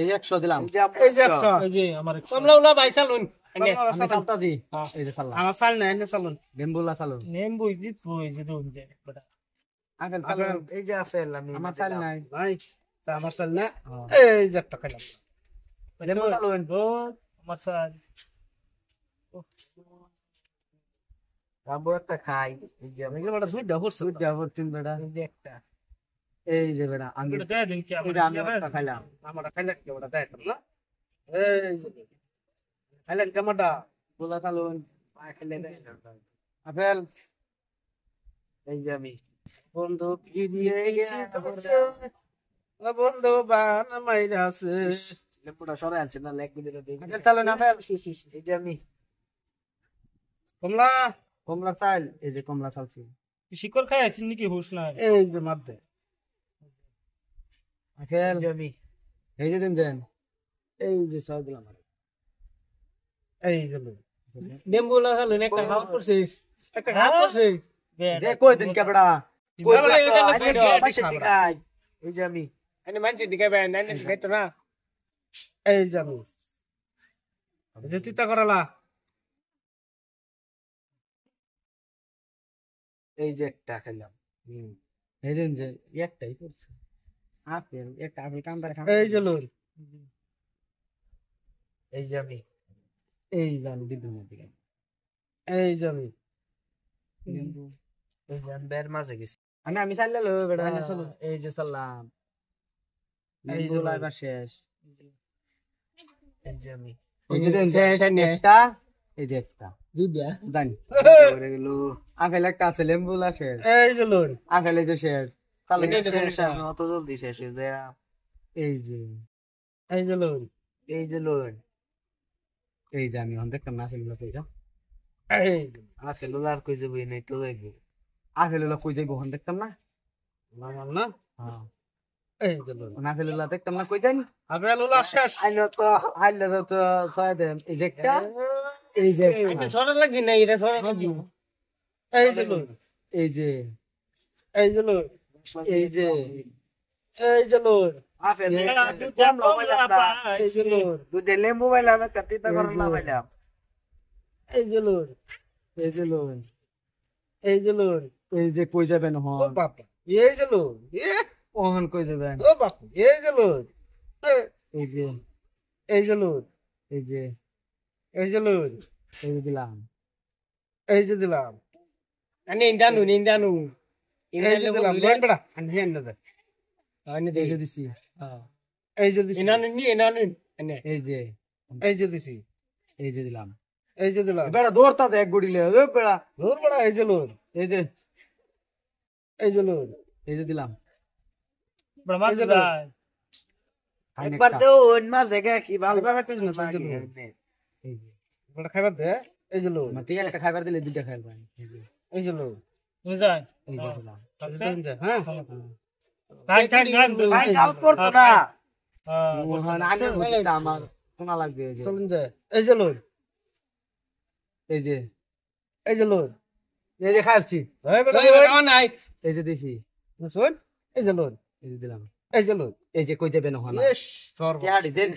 এই 100 দিলাম। এই যে 100 এই যে আমার কমলা উলা ভাই চালুন এনে আমি চালতা জি। এই যে চাললাম। আমার চাল না এনে চালুন লেম্বুলা চালুন। নেমবই জিত বই যে দন যায় বড় আপেল চালুন। এই যে আপেল আমি আমার চাল নাই। নাই তা আমার চাল না হ্যাঁ। এই যে একটা খাইলাম লেম্বু চালুন। আমার চাল রাবো একটা খাই এই যে আমি বড় সুইট দাও সুদ যাবো তিন বেটা। এই যে একটা এই যে বেটা আমি এটা দেয় দিন কি এটা আমি একটা খাইলাম। আমারটা খাইলা কি ওটা দেয় না এই যে খাইলেন কেমনটা গোলা চালুন। খাইলে দেয় আপেল এই যে আমি বন্ধু কি দিয়ে গেছে? বন্ধু বান মাইরাছে লেপুটা সরে আনছে না লেগ মিলে দেই আপেল চালুন আপেল। এই যে আমি কমলা কমলা চাল। এই যে কমলা চালছি। শিকড় খাই আছিস নাকি হুশ না এই যে মারতে আপেল এই যে আমি এই যে দিন দেন। এই যে সব দিলাম। এই যে লো নেমবুলা চালুন একটা খাও করছিস একটা খাও করছিস যে কই দিন কে বেটা? এই যে আমি এনে মানছি দিকে না গাইতো না এই যে আমি এই যে তিতা করালা এই যে একটা খাইলাম এই দিন যে একটাই করছে। আপেল একটা আপেল কামড়া খাম। এই যে লোন এই যে আমি এই জান দিদুন দিকে। এই যে আমি লেম্বু এই যে আমি বের মাঝে গেছি আমি চাললে লো বেটা। আইনে চালুন। এই যে চাললাম। এই যে লেম্বু লাইবা শেষ। এই যে আমি এই যে দিন শেষ আইনে। একটা এই যে একটা দিব্যা জানি পড়ে গেল আপেল একটা আছে লেম্বুলা শেষ। এই যে লোন আপেল এই যে শেষ। তাহলে এটা শেষ আমি অত জলদি শেষ হয়ে যায় এই যে এই যে লোন এই যে লোন এই যে আমি দেখতাম না আপেলগুলো কই যাও। এই আছে লোন আর কই যাবি নাই তো যাইবি আপেলগুলো কই যাইব হন দেখতাম না। মামাল না হ্যাঁ এই যে লোন আপেলগুলো দেখতাম না কই যাই। আপেল লোলা শেষ আইনো তো হাইলে তো ছয় দেন। এই যে একটা এই যে এটা সরা লাগি না এটা সরা লাগি এই যে লোন এই যে এই যে লোন এই যে এই যে লোন আপেল কম লাপা এই যে লোন দুধে লেম্বু বাইলাম একটা তিতা করলা বাইলাম এই যে লোন এই যে লোন এই যে লোন এই যে কই যাবেন ও হন বাবা এই যে লোন ওহন কই যাবেন। ও বাবা এই যে লোন এই যে এই যে লোন এই যে এই যে লোন এই যে দিলাম। এই যে দিলাম আনে ইন্দানু এই যে দিলাম লোন বড়া আন হেন না আনে এই যে দিছি। এই যে দিছি ইনানু আনে এই যে এই যে দিছি এই যে দিলাম। এই যে দিলাম বেড়া দৌড়তা এক গুড়িলে ও বেড়া। লোন বড়া এই যে লোন এই যে এই যে লোন এই যে দিলাম। ব্রহ্মা এই যে যায় একবার তো ওন মা জায়গা কি ভালো ভাবে তো না এই যে এই যে বড় খাবার দে এই যে লোন মাটি একটা খাইবার দিলে দুইটা খাইবা। এই যে এই যে লোন বুঝাই এই যে দিলাম। হ্যাঁ কাই ভাই যাও করতো না ওহন আমি বুঝতা আমার শোনা লাগবে। এই যে চলুন যায় এই যে লোন এই যে এই যে লোন এই যে খাইছি। এই বেটা নাই এই যে দিছি। শুন এই যে লোন এই যে দিলাম। এই যে লোন এই যে কই যাবেন হন। ইস সর্ব কেডি দেন।